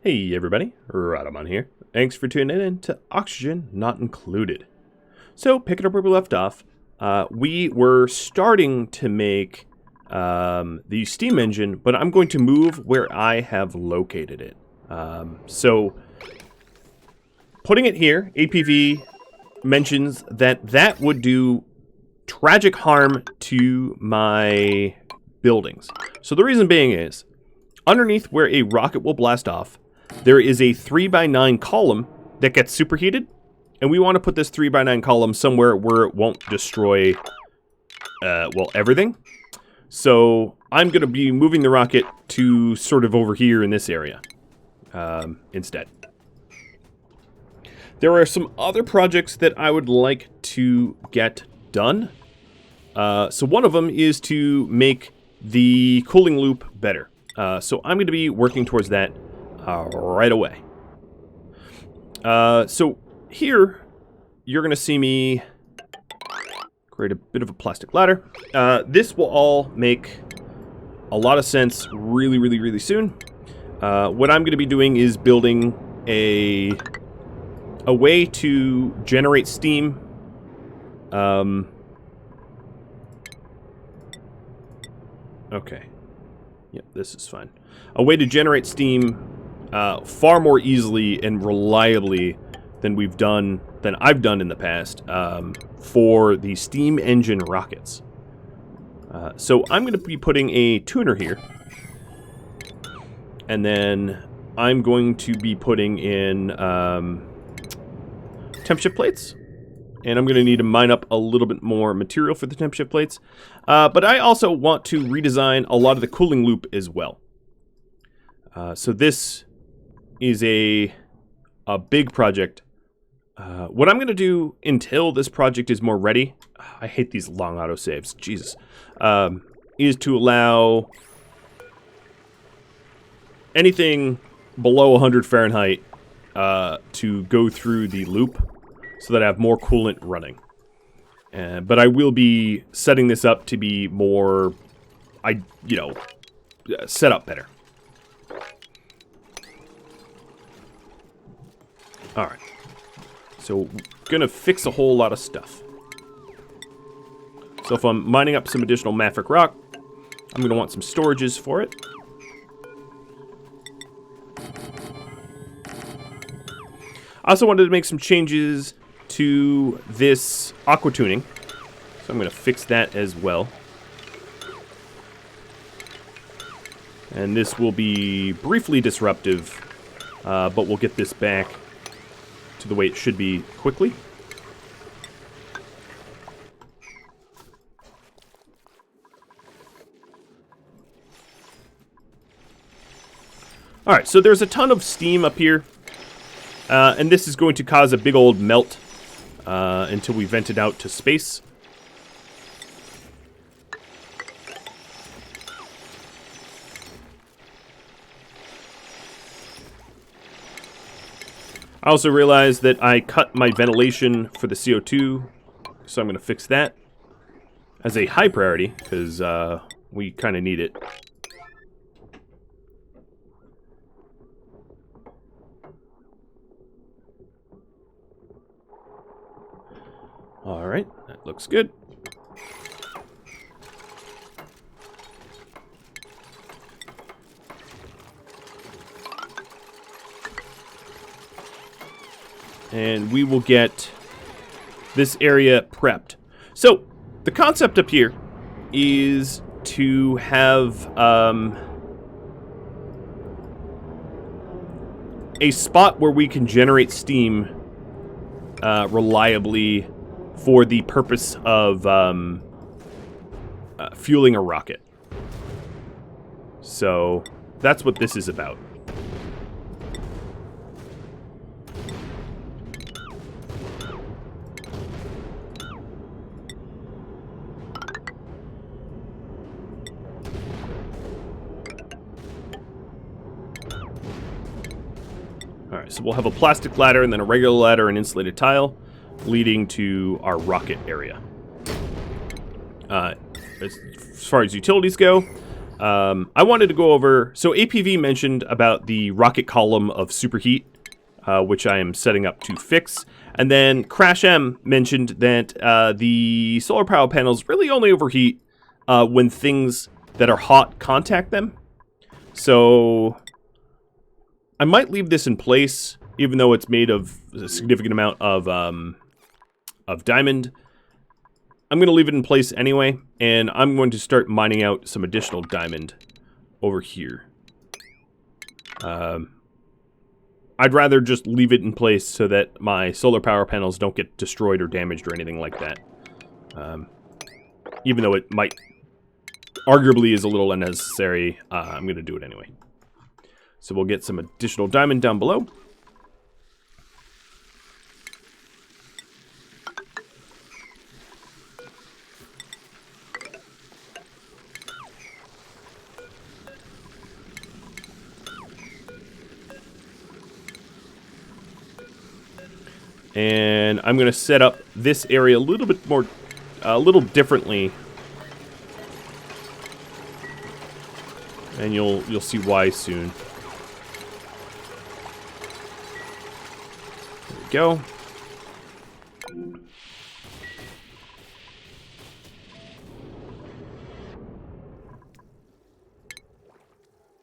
Hey everybody, Radamon here. Thanks for tuning in to Oxygen Not Included. So, picking up where we left off, we were starting to make the steam engine, but I'm going to move where I have located it. So, putting it here, APV mentions that that would do tragic harm to my buildings. So the reason being is, underneath where a rocket will blast off, there is a 3x9 column that gets superheated, and we want to put this 3x9 column somewhere where it won't destroy, well, everything. So I'm going to be moving the rocket to sort of over here in this area instead. There are some other projects that I would like to get done. So one of them is to make the cooling loop better. So I'm going to be working towards that right away. So here, you're going to see me create a bit of a plastic ladder. This will all make a lot of sense really soon. What I'm going to be doing is building a way to generate steam. Okay. Yep, this is fine. A way to generate steam far more easily and reliably than I've done in the past for the steam engine rockets. So I'm going to be putting a tuner here, and then I'm going to be putting in temp shift plates, and I'm going to need to mine up a little bit more material for the temp shift plates. But I also want to redesign a lot of the cooling loop as well. So this is a big project. What I'm going to do until this project is more ready, I hate these long autosaves, Jesus, is to allow anything below 100 Fahrenheit to go through the loop so that I have more coolant running. But I will be setting this up to be more, set up better. Alright. So, gonna fix a whole lot of stuff. So if I'm mining up some additional mafic rock, I'm gonna want some storages for it. I also wanted to make some changes to this aqua tuning, so I'm going to fix that as well. And this will be briefly disruptive, but we'll get this back to the way it should be quickly. Alright, so there's a ton of steam up here. And this is going to cause a big old melt until we vent it out to space. I also realized that I cut my ventilation for the CO2, so I'm going to fix that as a high priority, because we kind of need it. Alright, that looks good. And we will get this area prepped. So, the concept up here is to have a spot where we can generate steam reliably for the purpose of fueling a rocket. So that's what this is about. Alright, so we'll have a plastic ladder and then a regular ladder and insulated tile leading to our rocket area. As far as utilities go, I wanted to go over... So APV mentioned about the rocket column of superheat, which I am setting up to fix. And then Crash M mentioned that the solar power panels really only overheat when things that are hot contact them. So I might leave this in place, even though it's made of a significant amount of diamond. I'm going to leave it in place anyway, and I'm going to start mining out some additional diamond over here. I'd rather just leave it in place so that my solar power panels don't get destroyed or damaged or anything like that. Even though it might arguably is a little unnecessary, I'm going to do it anyway. So we'll get some additional diamond down below. And I'm going to set up this area a little bit more, a little differently. And you'll see why soon. There we go.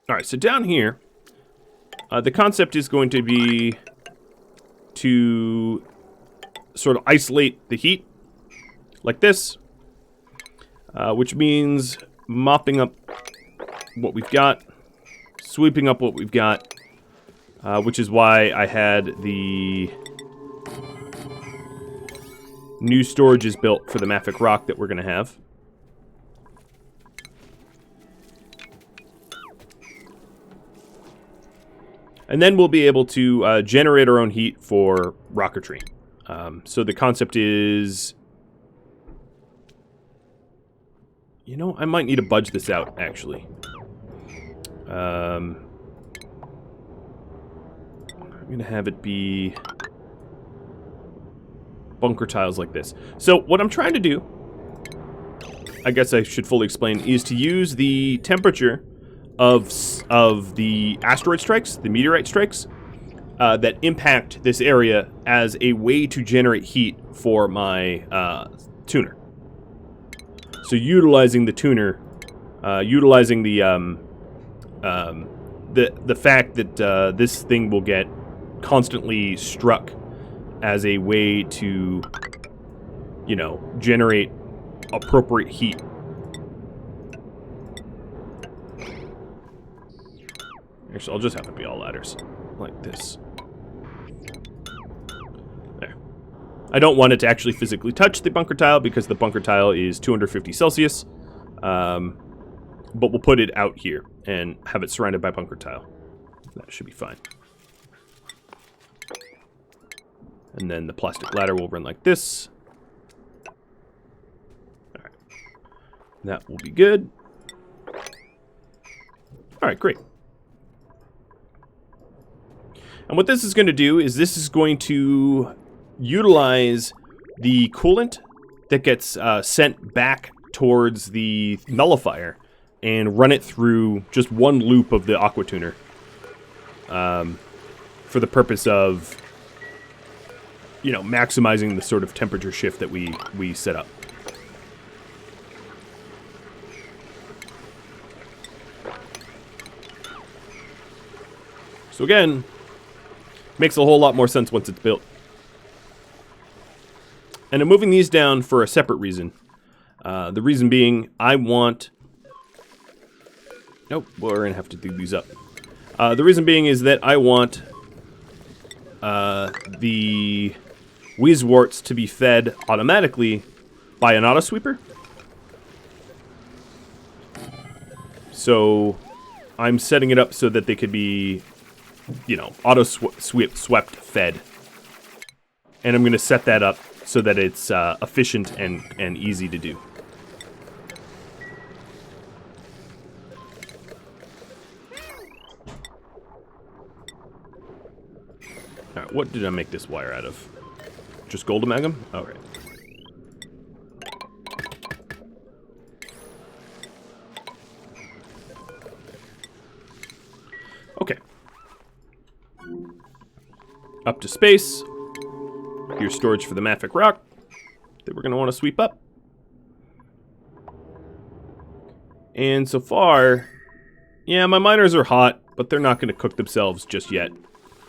All right, so down here, the concept is going to be to sort of isolate the heat like this, which means mopping up what we've got, sweeping up what we've got, which is why I had the new storages built for the mafic rock that we're going to have. And then we'll be able to generate our own heat for rocketry. So the concept is... You know, I might need to budge this out, actually. I'm going to have it be bunker tiles like this. So what I'm trying to do, I guess I should fully explain, is to use the temperature of the asteroid strikes, the meteorite strikes, that impact this area as a way to generate heat for my tuner. So utilizing the tuner, utilizing the fact that this thing will get constantly struck as a way to, you know, generate appropriate heat. Actually, I'll just have it be all ladders, like this. There. I don't want it to actually physically touch the bunker tile because the bunker tile is 250 Celsius. But we'll put it out here and have it surrounded by bunker tile. That should be fine. And then the plastic ladder will run like this. All right. That will be good. All right, great. And what this is going to do is this is going to utilize the coolant that gets sent back towards the nullifier and run it through just one loop of the Aqua Tuner for the purpose of, you know, maximizing the sort of temperature shift that we set up. So again, makes a whole lot more sense once it's built. And I'm moving these down for a separate reason. The reason being, I want... Nope, we're going to have to dig these up. The reason being is that I want the Weezwarts to be fed automatically by an auto-sweeper. So I'm setting it up so that they could be, you know, auto-swept fed. And I'm going to set that up so that it's efficient and easy to do. Alright, what did I make this wire out of? Just gold amalgam? Alright. up to space. Here's storage for the mafic rock that we're going to want to sweep up. And so far, yeah, my miners are hot, but they're not going to cook themselves just yet.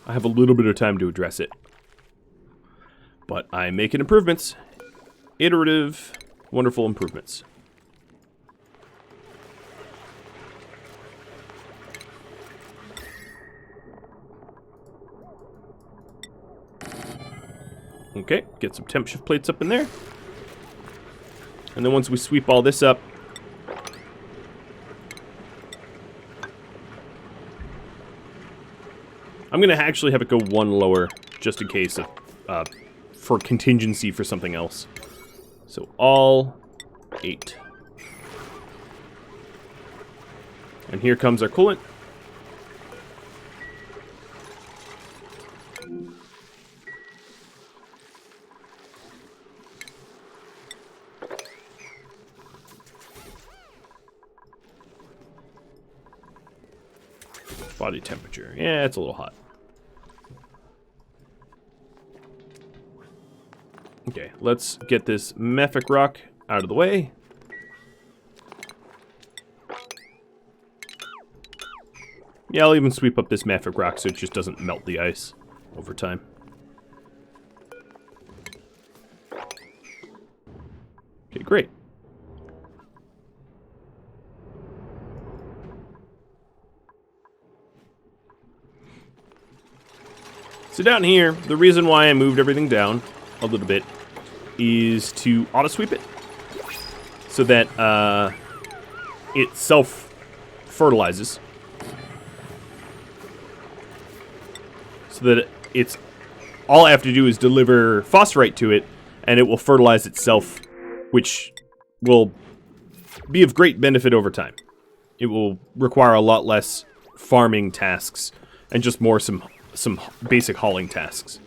I have a little bit of time to address it. But I'm making improvements. Iterative, wonderful improvements. Okay, get some temp shift plates up in there. And then once we sweep all this up, I'm going to actually have it go one lower, just in case of, for contingency for something else. So all 8. And here comes our coolant. Body temperature. Yeah, it's a little hot. Okay, let's get this mafic rock out of the way. Yeah, I'll even sweep up this mafic rock so it just doesn't melt the ice over time. Okay, great. So down here, the reason why I moved everything down a little bit is to auto-sweep it so that it self-fertilizes. So that it's all I have to do is deliver phosphorite to it, and it will fertilize itself, which will be of great benefit over time. It will require a lot less farming tasks and just more some basic hauling tasks.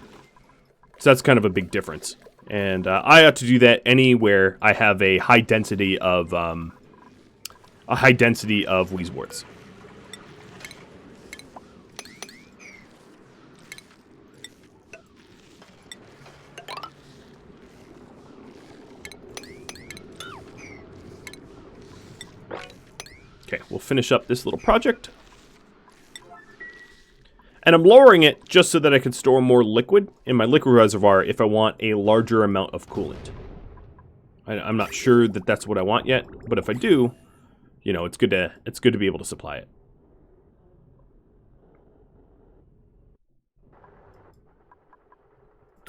So that's kind of a big difference. And I ought to do that anywhere I have a high density of Weezeworts. Okay, we'll finish up this little project. And I'm lowering it just so that I can store more liquid in my liquid reservoir if I want a larger amount of coolant. I'm not sure that that's what I want yet, but if I do, you know, it's good to be able to supply it.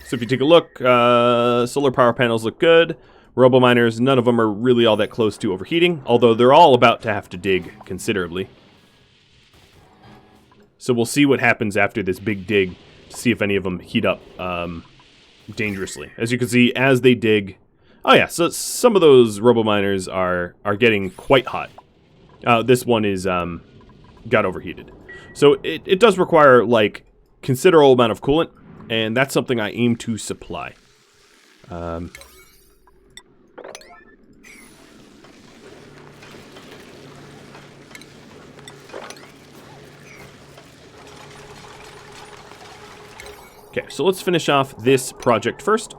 So if you take a look, solar power panels look good. Robo miners, none of them are really all that close to overheating, although they're all about to have to dig considerably. So we'll see what happens after this big dig to see if any of them heat up dangerously. As you can see, as they dig... Oh yeah, so some of those robo-miners are getting quite hot. This one is got overheated. So it does require, like, considerable amount of coolant, and that's something I aim to supply. Okay, so let's finish off this project first.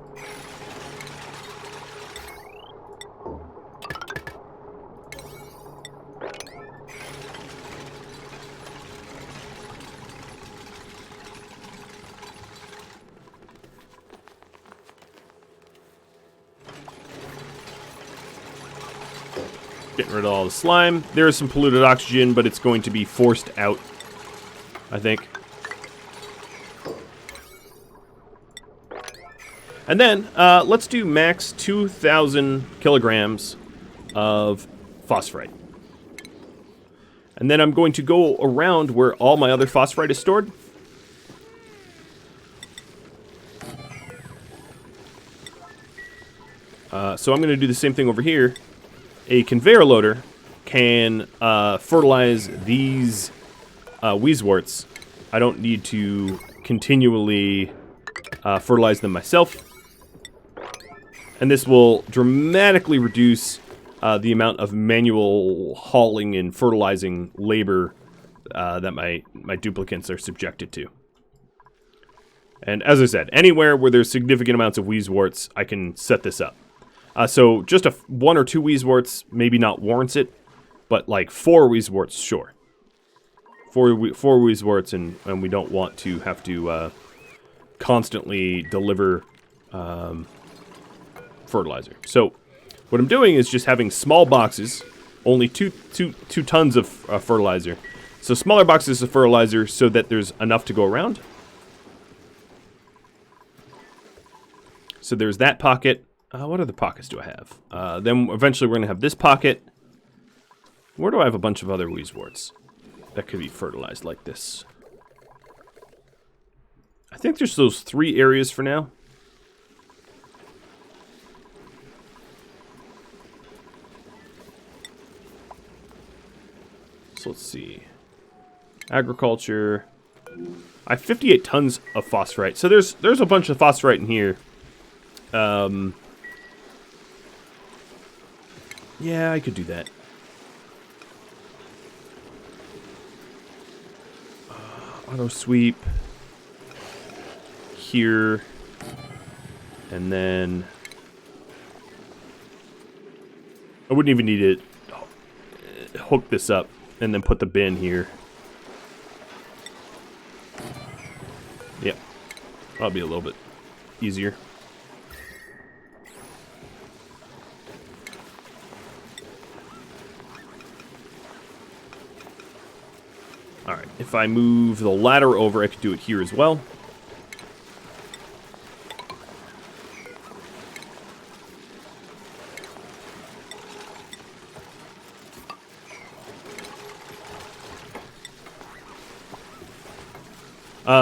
Getting rid of all the slime. There is some polluted oxygen, but it's going to be forced out, I think. And then, let's do max 2,000 kilograms of phosphorite. And then I'm going to go around where all my other phosphorite is stored. So I'm going to do the same thing over here. A conveyor loader can fertilize these Weezeworts. I don't need to continually fertilize them myself. And this will dramatically reduce the amount of manual hauling and fertilizing labor that my duplicants are subjected to. And as I said, anywhere where there's significant amounts of wheezeworts, I can set this up. So just one or two wheezeworts maybe not warrants it, but like 4 wheezeworts, sure. 4 wheezeworts, and we don't want to have to constantly deliver fertilizer. So what I'm doing is just having small boxes, only two tons of fertilizer. So smaller boxes of fertilizer so that there's enough to go around. So there's that pocket. What other pockets do I have? Then eventually we're going to have this pocket. Where do I have a bunch of other wheezeworts that could be fertilized like this? I think there's those 3 areas for now. So let's see. Agriculture. I have 58 tons of phosphorite. So there's a bunch of phosphorite in here. Yeah, I could do that. Auto sweep. Here. And then I wouldn't even need to hook this up and then put the bin here. Yep. That'll be a little bit easier. Alright, if I move the ladder over, I could do it here as well.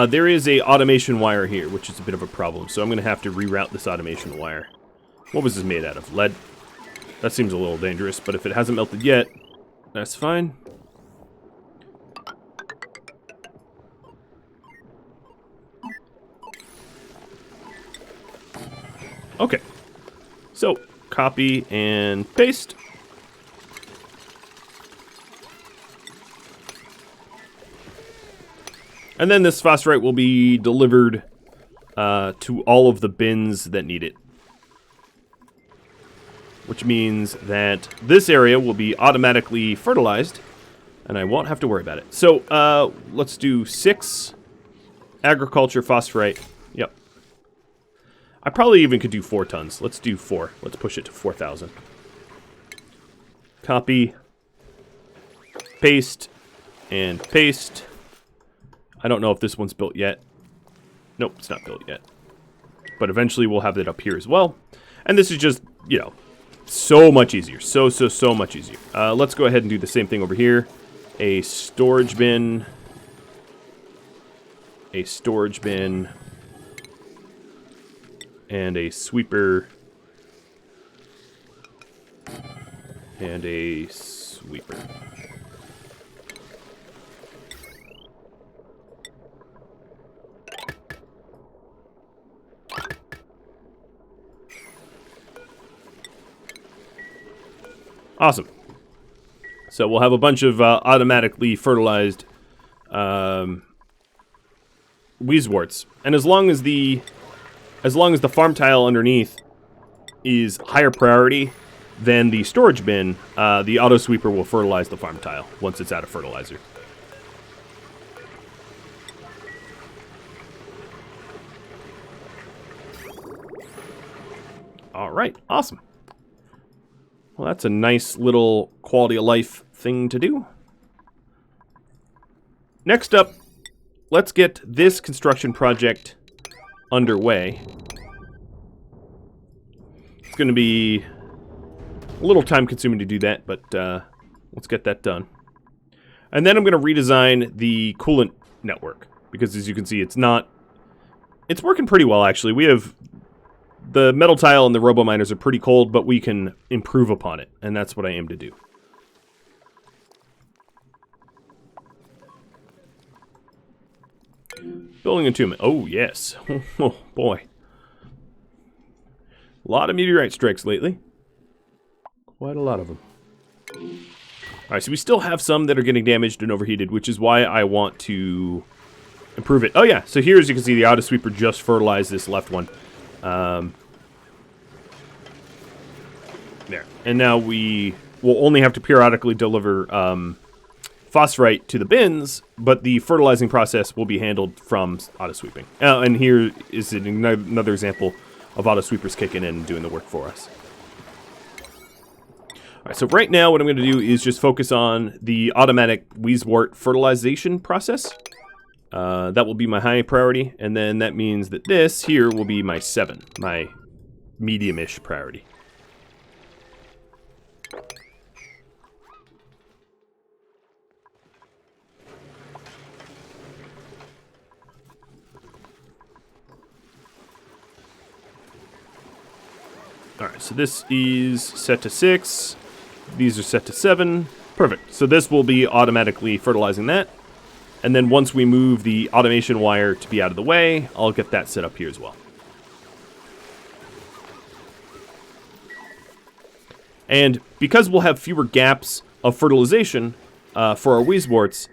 There is a automation wire here, which is a bit of a problem, so I'm going to have to reroute this automation wire. What was this made out of? Lead? That seems a little dangerous, but if it hasn't melted yet, that's fine. Okay. So, copy and paste. And then this phosphorite will be delivered to all of the bins that need it. Which means that this area will be automatically fertilized, and I won't have to worry about it. So, let's do 6 agriculture phosphorite. Yep. I probably even could do 4 tons. Let's do 4. Let's push it to 4,000. Copy. Paste. And paste. I don't know if this one's built yet. Nope, it's not built yet. But eventually we'll have it up here as well. And this is just, you know, so much easier. So much easier. Let's go ahead and do the same thing over here. A storage bin. A storage bin. And a sweeper. And a sweeper. Awesome. So we'll have a bunch of automatically fertilized wheezeworts, and as long as the farm tile underneath is higher priority than the storage bin, the auto sweeper will fertilize the farm tile once it's out of fertilizer. All right, awesome. Well, that's a nice little quality of life thing to do. Next up, let's get this construction project underway. It's going to be a little time consuming to do that, but let's get that done. And then I'm going to redesign the coolant network, because as you can see, it's working pretty well, actually. We have the metal tile and the robo miners are pretty cold, but we can improve upon it, and that's what I aim to do. Building entombment. Oh, yes. Oh, boy. A lot of meteorite strikes lately. Quite a lot of them. Alright, so we still have some that are getting damaged and overheated, which is why I want to improve it. Oh yeah, so here, as you can see, the auto sweeper just fertilized this left one. There. And now we will only have to periodically deliver phosphorite to the bins, but the fertilizing process will be handled from auto sweeping. And here is another example of auto sweepers kicking in and doing the work for us. All right, so right now what I'm going to do is just focus on the automatic Weezewort fertilization process. That will be my high priority, and then that means that this here will be my 7, my medium-ish priority. Alright, so this is set to 6. These are set to 7. Perfect. So this will be automatically fertilizing that. And then once we move the automation wire to be out of the way, I'll get that set up here as well. And because we'll have fewer gaps of fertilization for our Weezeworts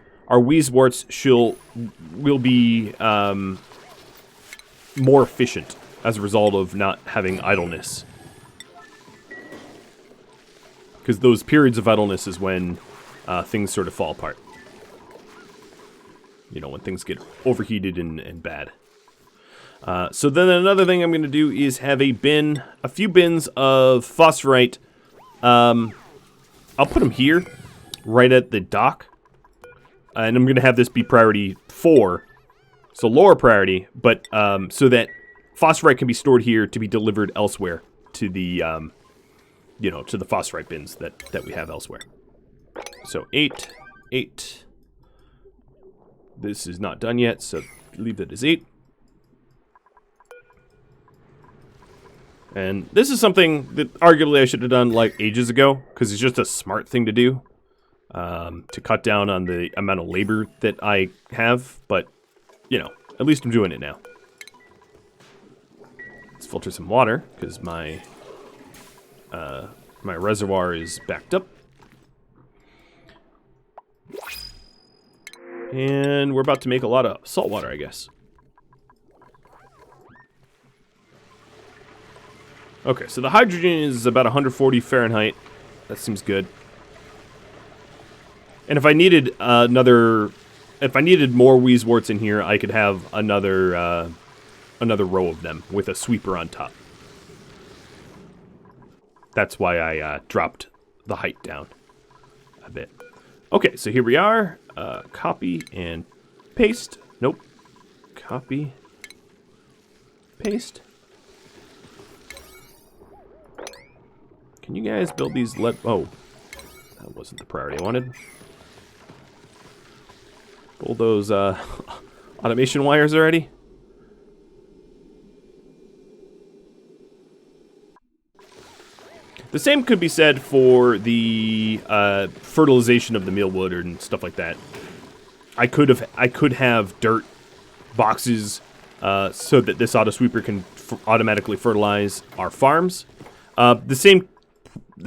will be more efficient as a result of not having idleness. Because those periods of idleness is when things sort of fall apart. You know, when things get overheated and bad. So then another thing I'm going to do is have a few bins of phosphorite. I'll put them here, right at the dock. And I'm going to have this be priority 4. So lower priority, but so that phosphorite can be stored here to be delivered elsewhere to the, you know, to the phosphorite bins that we have elsewhere. So 8, 8. This is not done yet, so leave that as 8. And this is something that arguably I should have done like ages ago, because it's just a smart thing to do to cut down on the amount of labor that I have. But, you know, at least I'm doing it now. Let's filter some water, because my reservoir is backed up. And we're about to make a lot of salt water, I guess. Okay, so the hydrogen is about 140 Fahrenheit. That seems good. And if I needed more Weezeworts in here, I could have another row of them with a sweeper on top. That's why I dropped the height down a bit. Okay, so here we are. Copy and paste. Nope. Copy. Paste. Can you guys build these oh, that wasn't the priority I wanted. Pull those automation wires already. The same could be said for the fertilization of the mealwood and stuff like that. I could have dirt boxes so that this auto sweeper can automatically fertilize our farms. The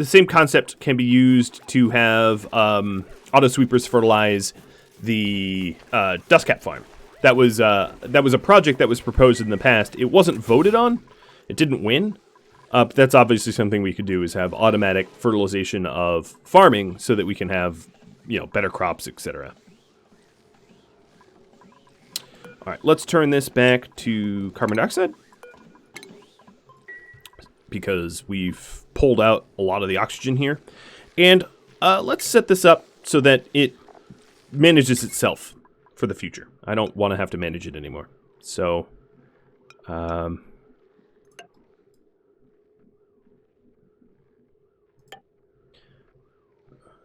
same concept can be used to have auto sweepers fertilize the dust cap farm. That was a project that was proposed in the past. It wasn't voted on. It didn't win. But that's obviously something we could do, is have automatic fertilization of farming so that we can have, you know, better crops, etc. All right, let's turn this back to carbon dioxide, because we've pulled out a lot of the oxygen here. And let's set this up so that it manages itself for the future. I don't want to have to manage it anymore. So,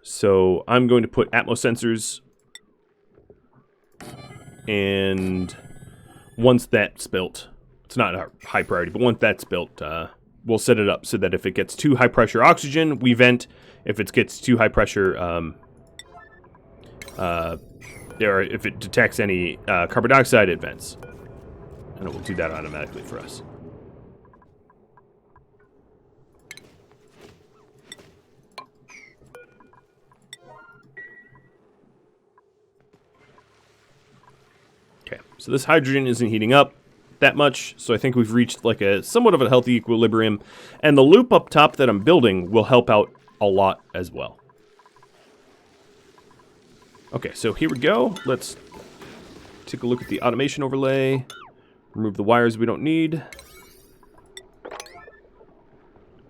so I'm going to put Atmos sensors, and once that's built, it's not a high priority, but once that's built, we'll set it up so that if it gets too high pressure oxygen, we vent. If it gets too high pressure, or if it detects any carbon dioxide, it vents. And it will do that automatically for us. Okay, So this hydrogen isn't heating up that much, so I think we've reached like a somewhat of a healthy equilibrium. And the loop up top that I'm building will help out a lot as well. Okay, so here we go. Let's take a look at the automation overlay. Remove the wires we don't need.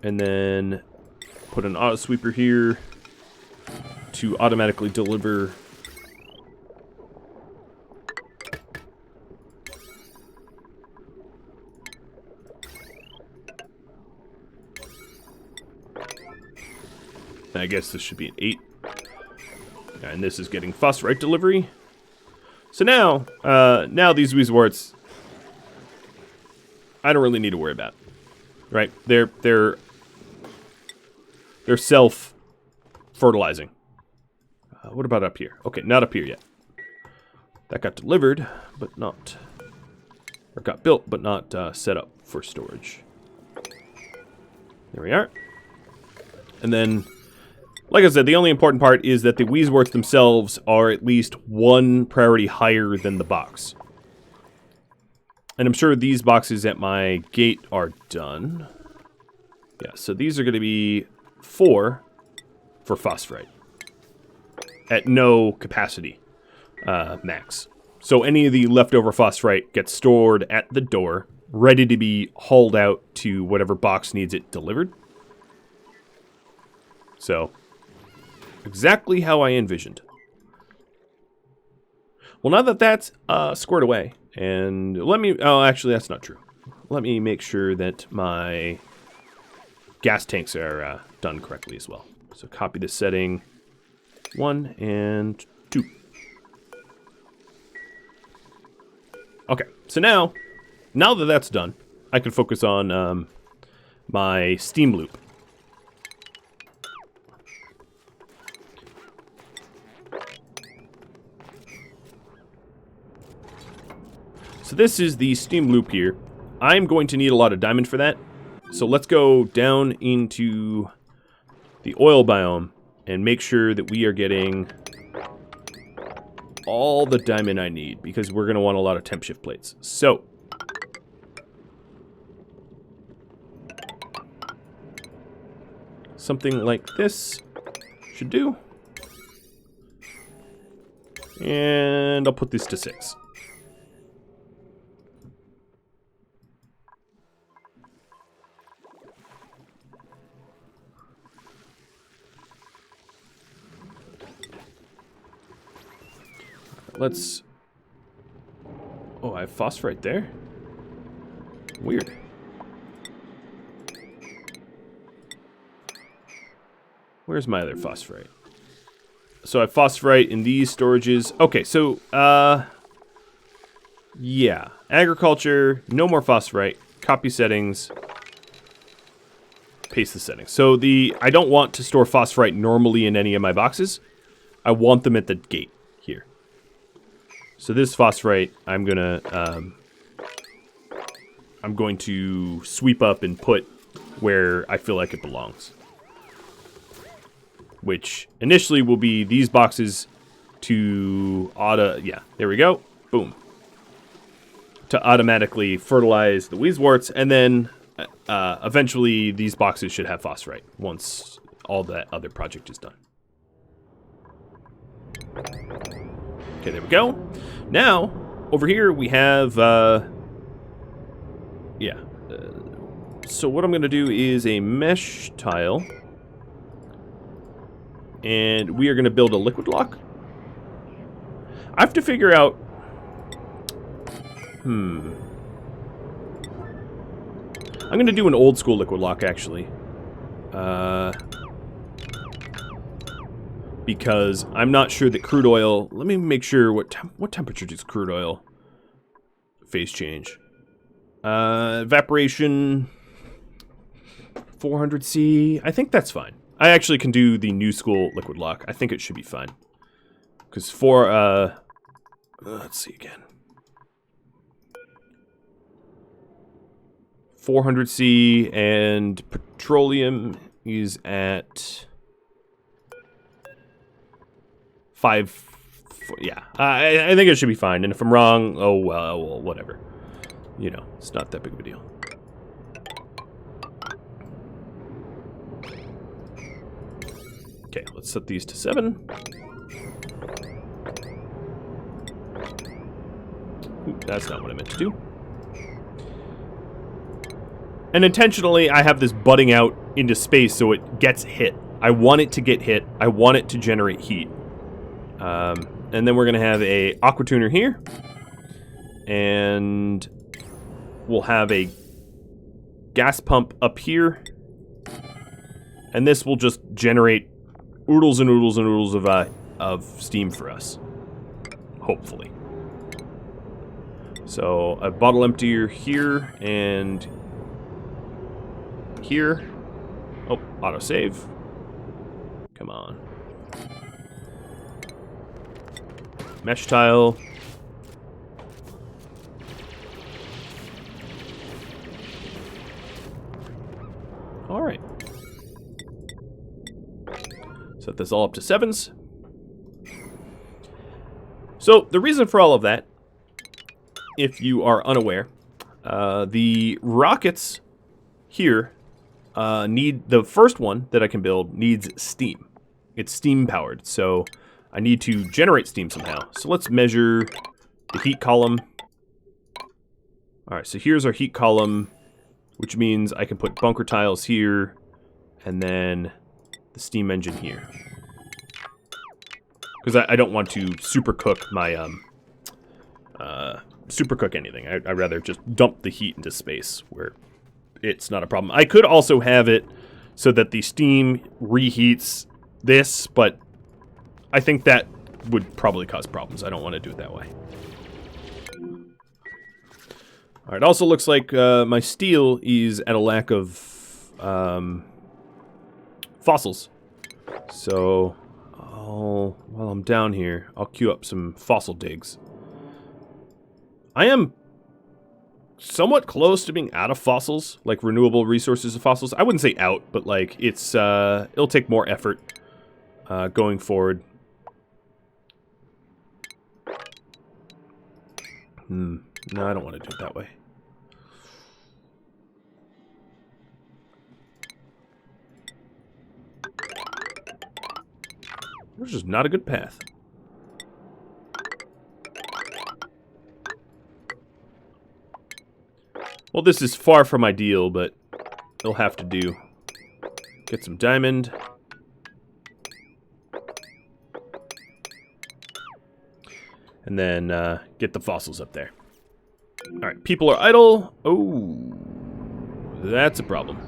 And then put an auto sweeper here to automatically deliver I guess this should be an 8. And this is getting phosphorite delivery. So now, now these Weezeworts, I don't really need to worry about, right? They're self-fertilizing. What about up here? Okay, not up here yet. That got delivered, but not, or got built, but not set up for storage. There we are. And then, like I said, the only important part is that the Weezeworts themselves are at least 1 priority higher than the box. And I'm sure these boxes at my gate are done. Yeah, so these are going to be 4 for phosphorite. At no capacity max. So any of the leftover phosphorite gets stored at the door, ready to be hauled out to whatever box needs it delivered. So, exactly how I envisioned. Well, now that that's squared away, and let me... Oh, actually, that's not true. Let me make sure that my gas tanks are done correctly as well. So copy this setting 1 and 2. Okay, so now that that's done, I can focus on my steam loop. So this is the steam loop here. I'm going to need a lot of diamond for that. So let's go down into the oil biome and make sure that we are getting all the diamond I need, because we're going to want a lot of temp shift plates. So something like this should do. And I'll put this to 6. Let's... Oh, I have phosphorite there? Weird. Where's my other phosphorite? So I have phosphorite in these storages. Okay, so, yeah. Agriculture, no more phosphorite. Copy settings. Paste the settings. So I don't want to store phosphorite normally in any of my boxes. I want them at the gate here. So this phosphorite, I'm going to sweep up and put where I feel like it belongs. Which initially will be these boxes to yeah, there we go. Boom. To automatically fertilize the Weezeworts, and then eventually these boxes should have phosphorite once all that other project is done. Okay, there we go. Now, over here we have, yeah. So what I'm going to do is a mesh tile. And we are going to build a liquid lock. I have to figure out... I'm going to do an old school liquid lock, actually. Because I'm not sure that crude oil... Let me make sure what temperature does crude oil phase change. Evaporation 400C. I think that's fine. I actually can do the new school liquid lock. I think it should be fine. Because for let's see again. 400C, and petroleum is at 5 Yeah, I think it should be fine. And if I'm wrong, oh well, whatever. You know, it's not that big of a deal. Okay, let's set these to 7. Ooh, that's not what I meant to do. And intentionally, I have this butting out into space so it gets hit. I want it to get hit. I want it to generate heat. And then we're going to have a Aqua Tuner here. And we'll have a gas pump up here. And this will just generate oodles and oodles and oodles of steam for us. Hopefully. So a bottle emptier here and here. Oh, autosave. Come on. Mesh tile. All right. Set this all up to 7s. So the reason for all of that, if you are unaware, the rockets here need, the first one that I can build needs steam. It's steam powered, so I need to generate steam somehow. So let's measure the heat column. All right, so here's our heat column, which means I can put bunker tiles here, and then the steam engine here. Because I don't want to super cook my, super cook anything. I'd rather just dump the heat into space where it's not a problem. I could also have it so that the steam reheats this, but I think that would probably cause problems. I don't want to do it that way. All right, also looks like my steel is at a lack of fossils. So, while I'm down here, I'll queue up some fossil digs. I am somewhat close to being out of fossils, like renewable resources of fossils. I wouldn't say out, but like it's it'll take more effort going forward. No, I don't want to do it that way. This is not a good path. Well, this is far from ideal, but it'll have to do. Get some diamond. And then get the fossils up there. Alright, people are idle. Oh, that's a problem.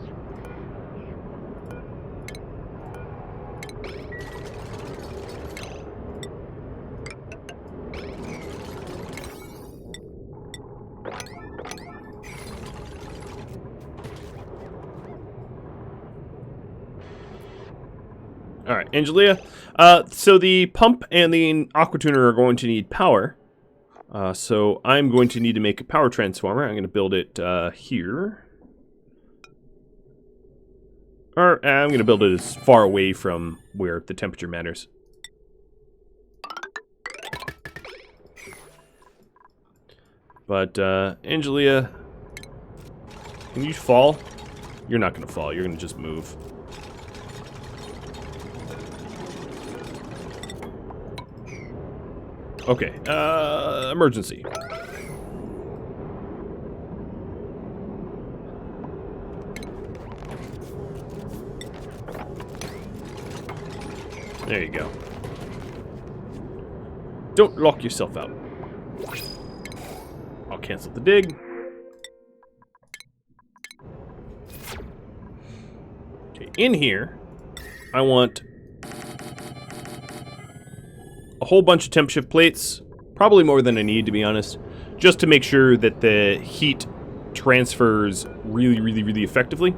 Alright, Angelia. So the pump and the Aqua Tuner are going to need power. So I'm going to need to make a power transformer. I'm going to build it here. Or I'm going to build it as far away from where the temperature matters. But Angelia, can you fall? You're not going to fall. You're going to just move. Okay, emergency. There you go. Don't lock yourself out. I'll cancel the dig. Okay, in here, I want a whole bunch of temp shift plates, probably more than I need, to be honest, just to make sure that the heat transfers really, really, really effectively.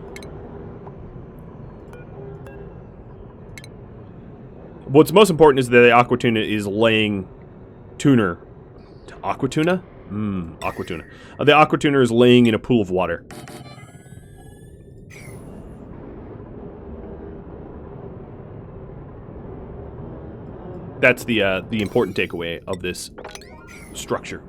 What's most important is that the Aqua Tuner is laying tuner. Aqua Tuner? Aqua Tuner. The Aqua Tuner is laying in a pool of water. That's the important takeaway of this structure.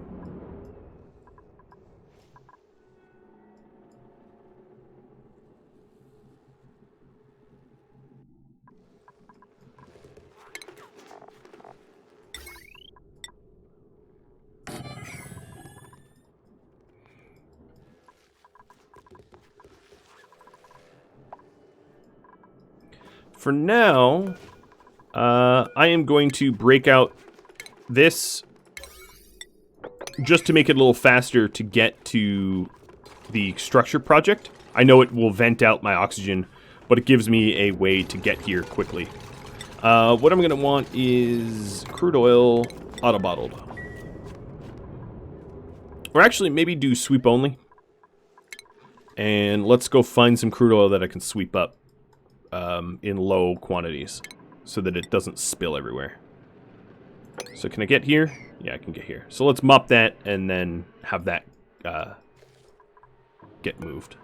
For now, I am going to break out this just to make it a little faster to get to the structure project. I know it will vent out my oxygen, but it gives me a way to get here quickly. What I'm going to want is crude oil auto-bottled. Or actually, maybe do sweep only. And let's go find some crude oil that I can sweep up in low quantities so that it doesn't spill everywhere. So can I get here? Yeah, I can get here. So let's mop that and then have that get moved.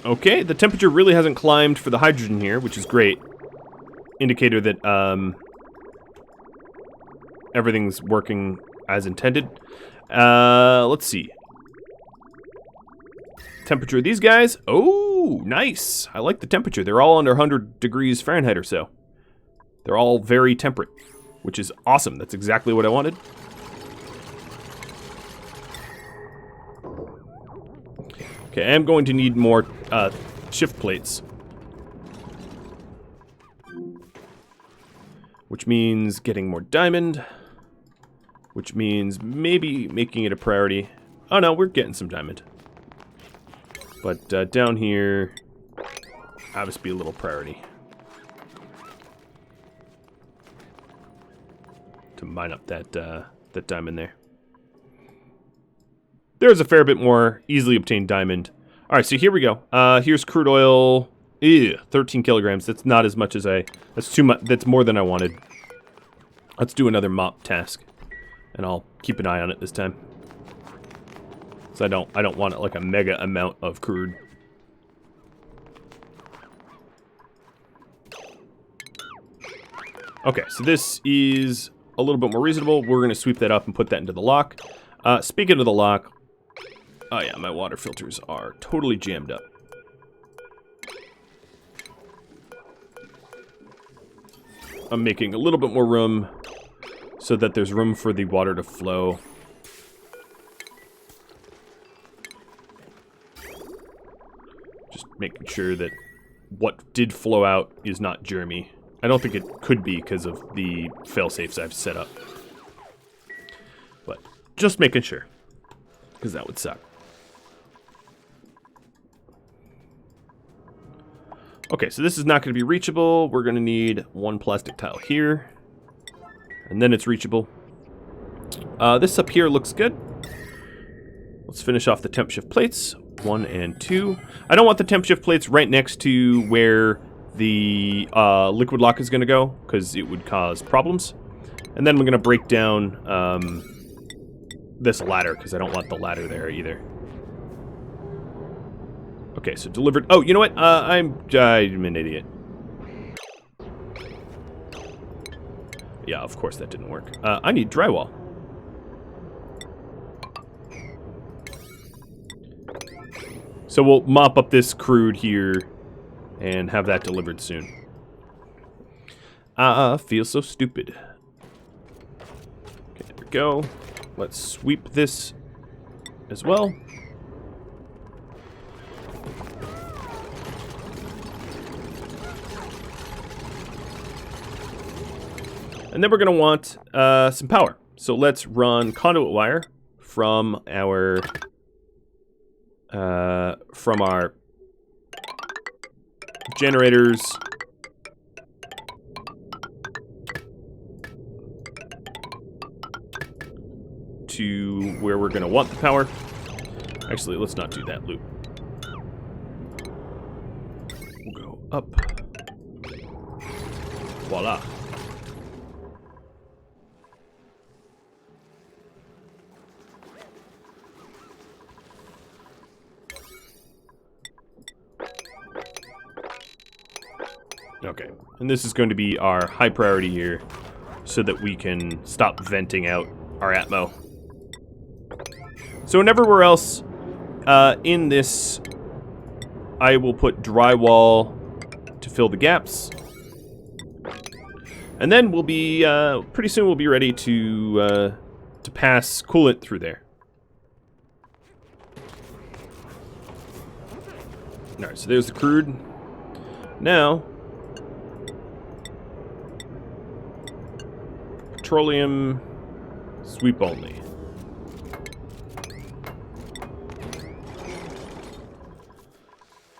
Okay, the temperature really hasn't climbed for the hydrogen here, which is great. Indicator that everything's working as intended. Let's see. Temperature of these guys. Oh, nice. I like the temperature. They're all under 100 degrees Fahrenheit or so. They're all very temperate, which is awesome. That's exactly what I wanted. Okay, I am going to need more shift plates. Which means getting more diamond. Which means maybe making it a priority. Oh no, we're getting some diamond. But down here, I'll just be a little priority. To mine up that diamond there. There's a fair bit more easily obtained diamond. Alright, so here we go. Here's crude oil. Ew, 13 kilograms. That's not as much as that's too much. That's more than I wanted. Let's do another mop task. And I'll keep an eye on it this time. So I don't want like a mega amount of crude. Okay, so this is a little bit more reasonable. We're going to sweep that up and put that into the lock. Speaking of the lock, oh yeah, my water filters are totally jammed up. I'm making a little bit more room so that there's room for the water to flow. Just making sure that what did flow out is not germy. I don't think it could be because of the fail-safes I've set up. But just making sure, because that would suck. Okay, so this is not going to be reachable. We're going to need one plastic tile here. And then it's reachable. This up here looks good. Let's finish off the temp shift plates. 1 and 2. I don't want the temp shift plates right next to where the liquid lock is going to go, because it would cause problems. And then we're going to break down this ladder, because I don't want the ladder there either. Okay, so delivered. Oh, you know what? I'm an idiot. Yeah, of course that didn't work. I need drywall. So we'll mop up this crude here and have that delivered soon. Feel so stupid. Okay, there we go. Let's sweep this as well. And then we're going to want some power. So let's run conduit wire from our generators to where we're going to want the power. Actually, let's not do that loop. We'll go up. Voila. Okay, and this is going to be our high priority here so that we can stop venting out our Atmo. So and everywhere else in this, I will put drywall to fill the gaps. And then we'll be, pretty soon we'll be ready to pass coolant through there. Alright, so there's the crude. Now, petroleum sweep only.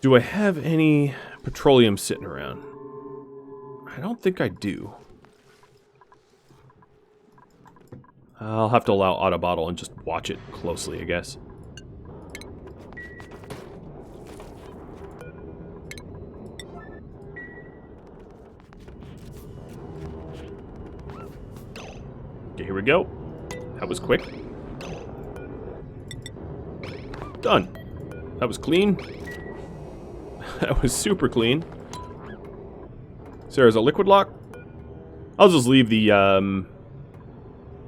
Do I have any petroleum sitting around? I don't think I do. I'll have to allow auto bottle and just watch it closely, I guess. Okay, here we go. That was quick. Done. That was clean. That was super clean. So there's a liquid lock. I'll just leave the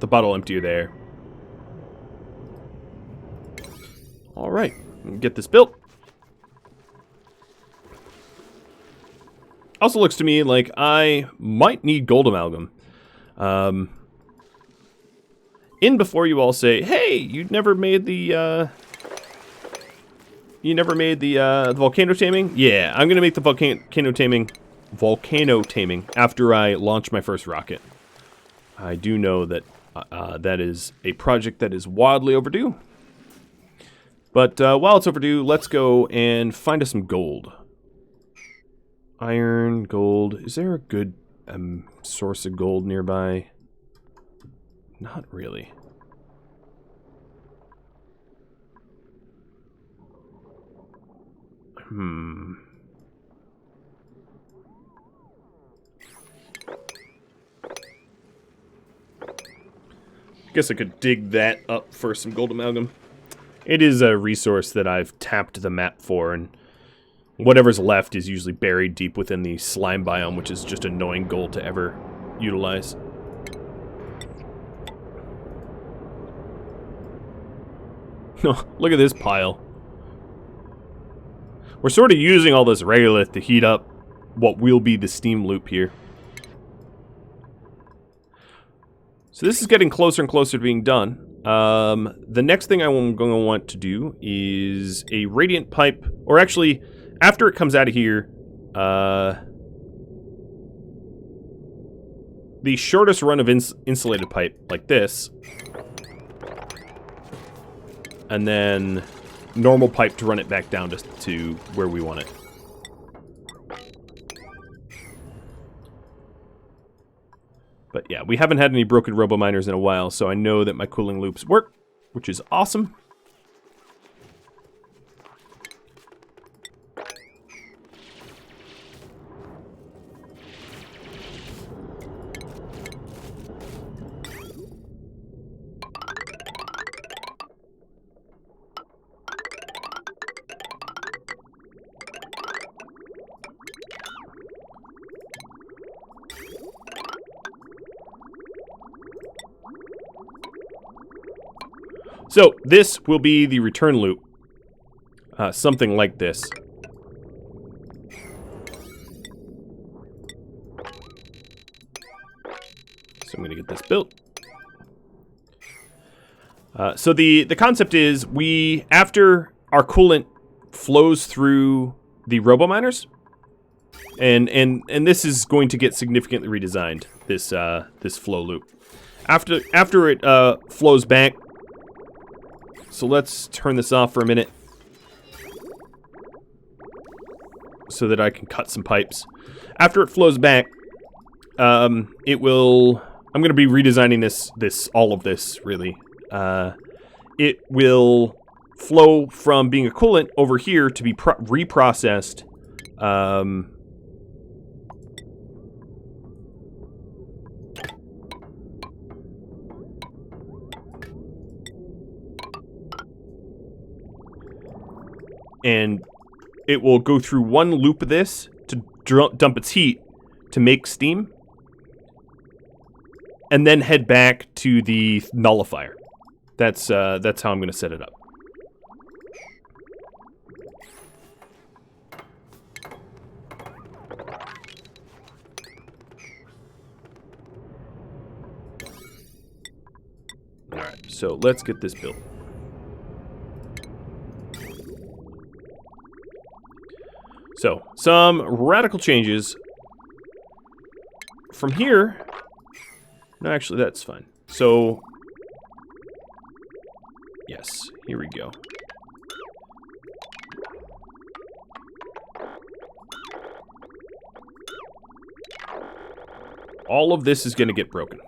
bottle empty there. All right, get this built. Also looks to me like I might need gold amalgam. In before you all say, "Hey, you never made the volcano taming?" Yeah, I'm gonna make the volcano taming after I launch my first rocket. I do know that that is a project that is wildly overdue. But while it's overdue, let's go and find us some gold. Iron, gold. Is there a good source of gold nearby? Not really. Guess I could dig that up for some gold amalgam. It is a resource that I've tapped the map for, and whatever's left is usually buried deep within the slime biome, which is just annoying gold to ever utilize. Look at this pile. We're sort of using all this regolith to heat up what will be the steam loop here. So this is getting closer and closer to being done. The next thing I'm going to want to do is a radiant pipe, or actually, after it comes out of here, the shortest run of insulated pipe, like this, and then normal pipe to run it back down to where we want it. But yeah, we haven't had any broken robo-miners in a while, so I know that my cooling loops work, which is awesome. So, this will be the return loop. Something like this. So I'm going to get this built. So the concept is after our coolant flows through the robo-miners, and this is going to get significantly redesigned, this flow loop. After it flows back. So let's turn this off for a minute so that I can cut some pipes. After it flows back, it will. I'm going to be redesigning all of this really. It will flow from being a coolant over here to be reprocessed. And it will go through one loop of this to dump its heat, to make steam, and then head back to the nullifier. That's how I'm going to set it up. All right, so let's get this built. So, some radical changes. From here... No, actually, that's fine. So... Yes, here we go. All of this is going to get broken.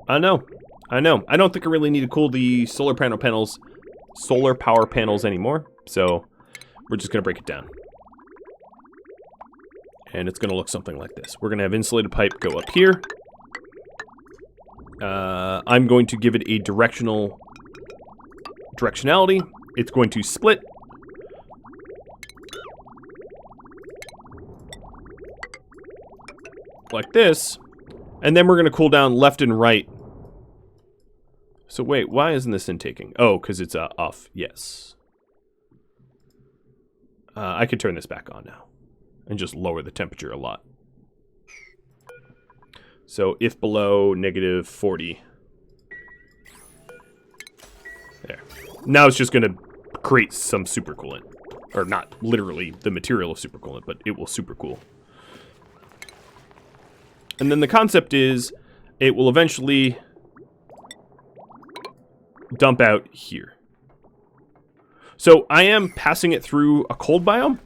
I know. I don't think I really need to cool the solar power panels anymore. So, we're just going to break it down. And it's going to look something like this. We're going to have insulated pipe go up here. I'm going to give it a directionality. It's going to split. Like this. And then we're going to cool down left and right. So wait, why isn't this intaking? Oh, because it's off. Yes. I could turn this back on now. And just lower the temperature a lot. So if below negative 40. There. Now it's just going to create some supercoolant. Or not literally the material of supercoolant, but it will supercool. And then the concept is it will eventually dump out here. So I am passing it through a cold biome,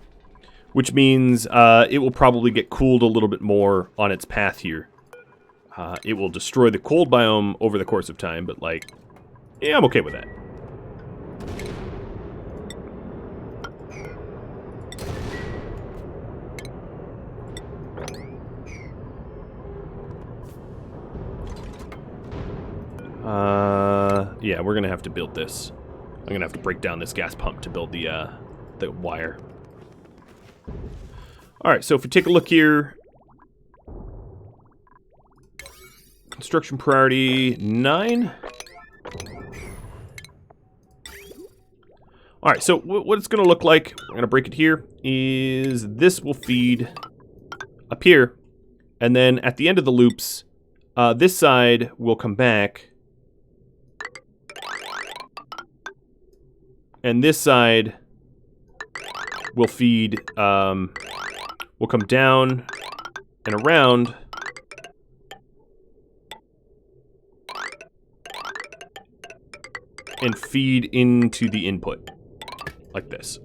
which means it will probably get cooled a little bit more on its path here. It will destroy the cold biome over the course of time, but like, yeah, I'm okay with that. Yeah, we're gonna have to build this. I'm gonna have to break down this gas pump to build the wire. Alright, so if we take a look here, construction priority 9. Alright, so what it's gonna look like, I'm gonna break it here, is this will feed up here, and then at the end of the loops, this side will come back, and this side will feed, will come down and around, and feed into the input, like this.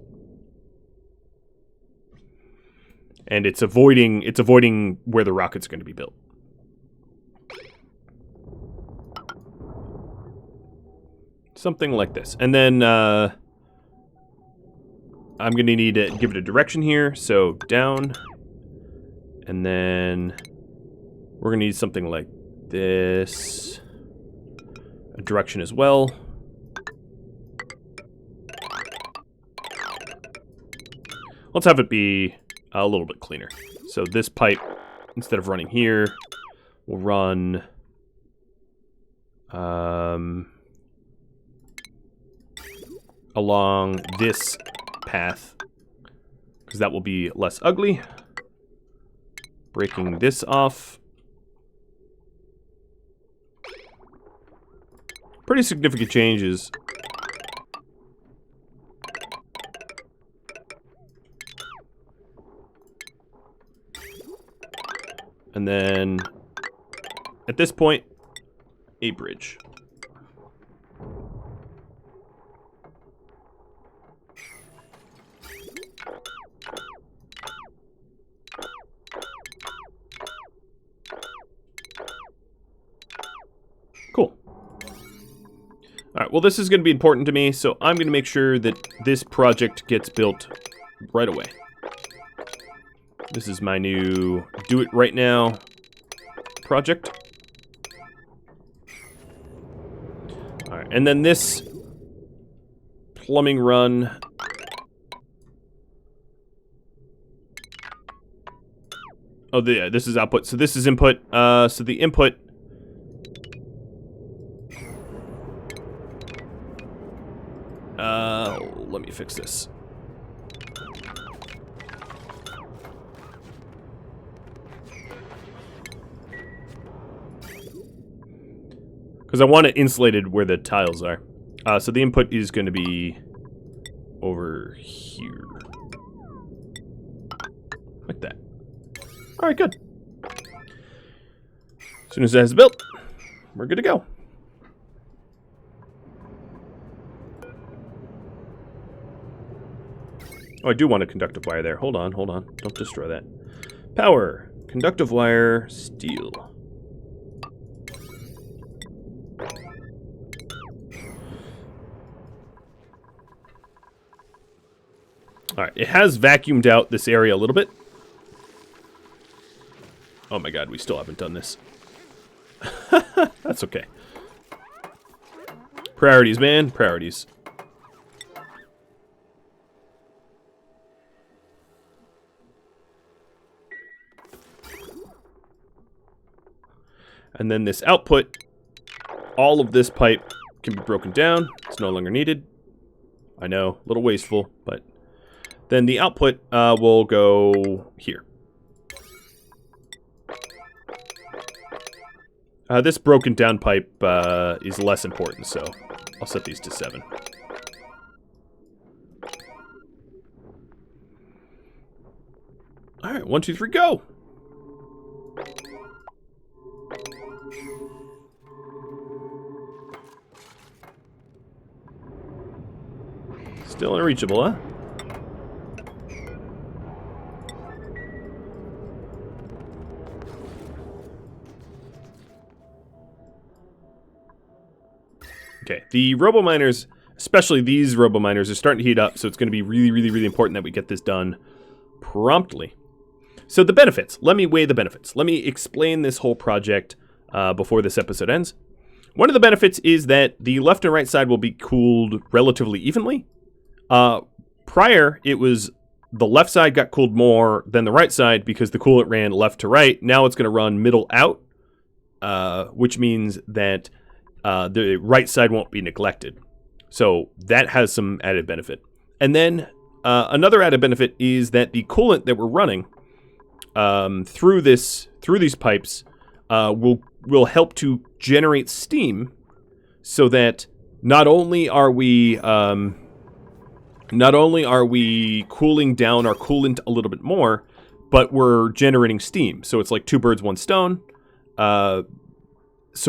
And it's avoiding where the rocket's going to be built. Something like this. And then I'm going to need to give it a direction here. So down. And then we're going to need something like this. A direction as well. Let's have it be a little bit cleaner. So this pipe, instead of running here, will run along this path, because that will be less ugly. Breaking this off. Pretty significant changes. And then, at this point, a bridge. Cool. Alright, well this is going to be important to me, so I'm going to make sure that this project gets built right away. This is my new do it right now project. Alright, and then this plumbing run Oh, this is output. So this is input. So the input. Let me fix this. Because I want it insulated where the tiles are. So the input is going to be over here. Like that. Alright, good. As soon as that is built, we're good to go. Oh, I do want a conductive wire there. Hold on, hold on. Don't destroy that. Power. Conductive wire, steel. Alright, it has vacuumed out this area a little bit. Oh my god, we still haven't done this. That's okay. Priorities, man. Priorities. And then this output, all of this pipe can be broken down. It's no longer needed. I know, a little wasteful, but then the output will go here. This broken down pipe is less important, so I'll set these to 7. Alright, 1, 2, 3, go! Still unreachable, huh? Okay, the robo-miners, especially these robo-miners, are starting to heat up, so it's going to be really, really, really important that we get this done promptly. So the benefits. Let me weigh the benefits. Let me explain this whole project before this episode ends. One of the benefits is that the left and right side will be cooled relatively evenly. Prior, it was the left side got cooled more than the right side because the coolant ran left to right. Now it's going to run middle out, which means that the right side won't be neglected. So that has some added benefit. And then another added benefit is that the coolant that we're running through these pipes will help to generate steam, so that not only are we cooling down our coolant a little bit more, but we're generating steam. So it's like 2 birds, 1 stone. So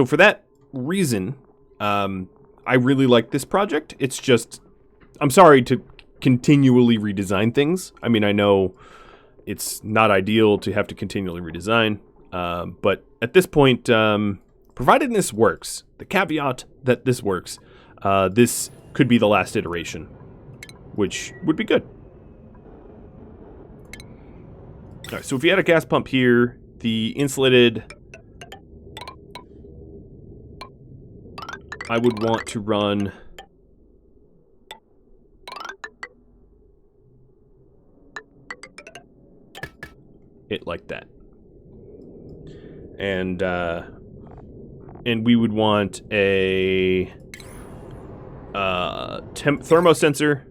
for that reason, I really like this project. It's just, I'm sorry to continually redesign things. I mean, I know it's not ideal to have to continually redesign, but at this point, provided this works, the caveat that this works, this could be the last iteration, which would be good. All right, so if you had a gas pump here, the insulated, I would want to run it like that. And we would want a thermosensor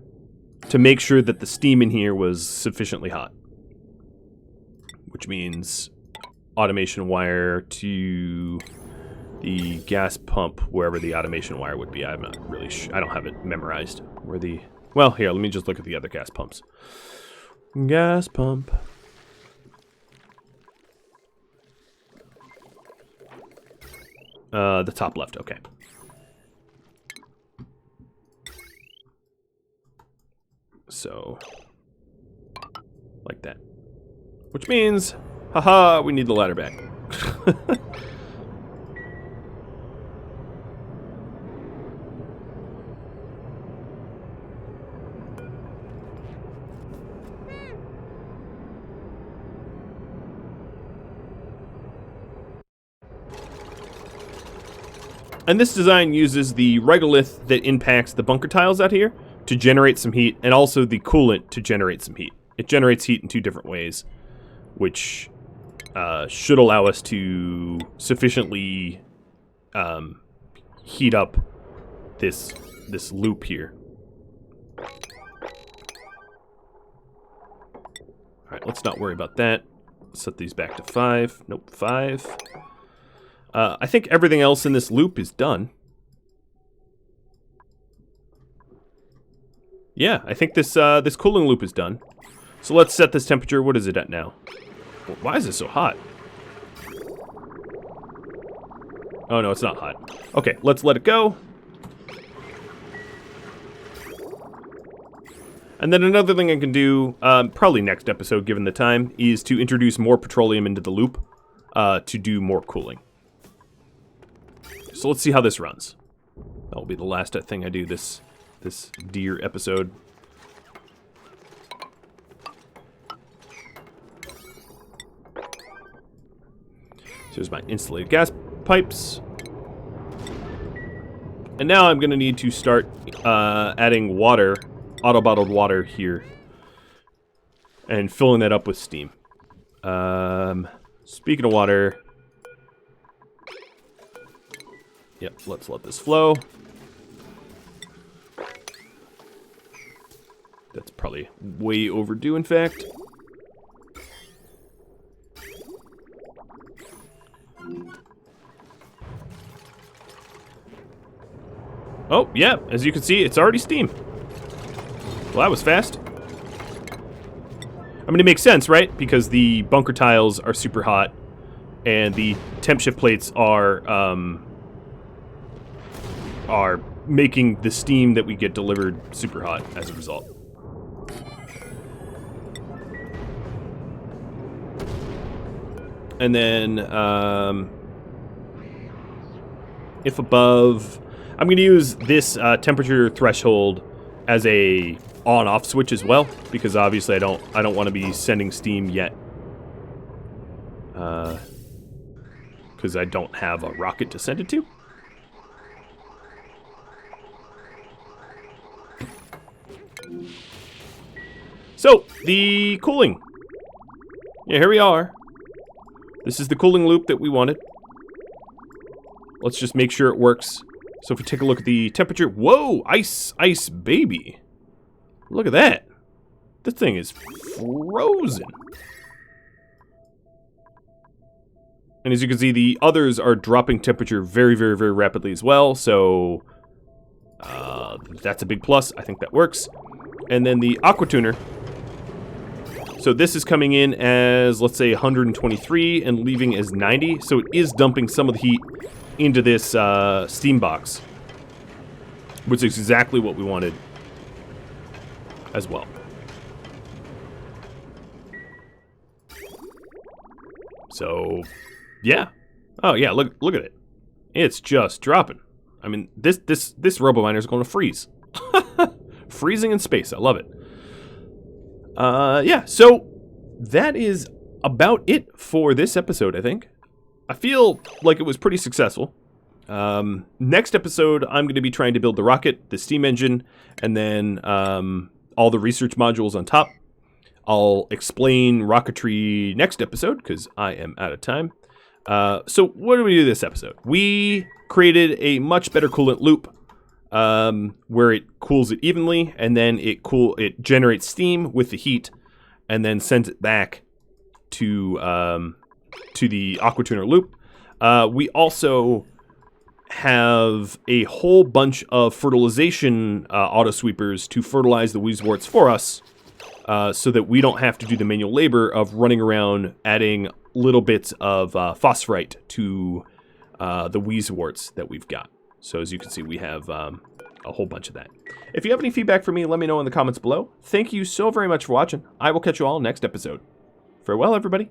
to make sure that the steam in here was sufficiently hot. Which means automation wire to the gas pump, wherever the automation wire would be. I'm not really sure. I don't have it memorized. Well, here, let me just look at the other gas pumps. Gas pump. The top left, okay. So, like that. Which means, haha, we need the ladder back. And this design uses the regolith that impacts the bunker tiles out here to generate some heat, and also the coolant to generate some heat. It generates heat in 2 different ways, which should allow us to sufficiently heat up this loop here. Alright, let's not worry about that. Set these back to 5. Nope, 5. I think everything else in this loop is done. Yeah, I think this this cooling loop is done. So let's set this temperature. What is it at now? Why is it so hot? Oh no, it's not hot. Okay, let's let it go. And then another thing I can do, probably next episode given the time, is to introduce more petroleum into the loop to do more cooling. So let's see how this runs. That will be the last thing I do this deer episode. So here's my insulated gas pipes. And now I'm going to need to start adding water, auto-bottled water here, and filling that up with steam. Speaking of water, yep, let's let this flow. That's probably way overdue, in fact. Oh, yeah, as you can see, it's already steam. Well, that was fast. I mean, it makes sense, right? Because the bunker tiles are super hot, and the temp shift plates are making the steam that we get delivered super hot as a result. And then, if above, I'm going to use this temperature threshold as a on-off switch as well, because obviously I don't want to be sending steam yet, because I don't have a rocket to send it to. So the cooling. Yeah, here we are. This is the cooling loop that we wanted. Let's just make sure it works. So if we take a look at the temperature, whoa, ice baby. Look at that. This thing is frozen. And as you can see, the others are dropping temperature very, very, very rapidly as well. So that's a big plus. I think that works. And then the Aqua Tuner. So this is coming in as, let's say, 123 and leaving as 90. So it is dumping some of the heat into this steam box, which is exactly what we wanted as well. So, yeah. Oh yeah, look at it. It's just dropping. I mean, this RoboMiner is going to freeze. Freezing in space. I love it. Yeah, so that is about it for this episode, I think. I feel like it was pretty successful. Next episode, I'm going to be trying to build the rocket, the steam engine, and then all the research modules on top. I'll explain rocketry next episode, because I am out of time. So what did we do this episode? We created a much better coolant loop, where it cools it evenly, and then it generates steam with the heat, and then sends it back to the Aqua Tuner loop. We also have a whole bunch of fertilization auto sweepers to fertilize the weezeworts for us, so that we don't have to do the manual labor of running around adding little bits of phosphorite to the weezeworts that we've got. So as you can see, we have a whole bunch of that. If you have any feedback for me, let me know in the comments below. Thank you so very much for watching. I will catch you all next episode. Farewell, everybody.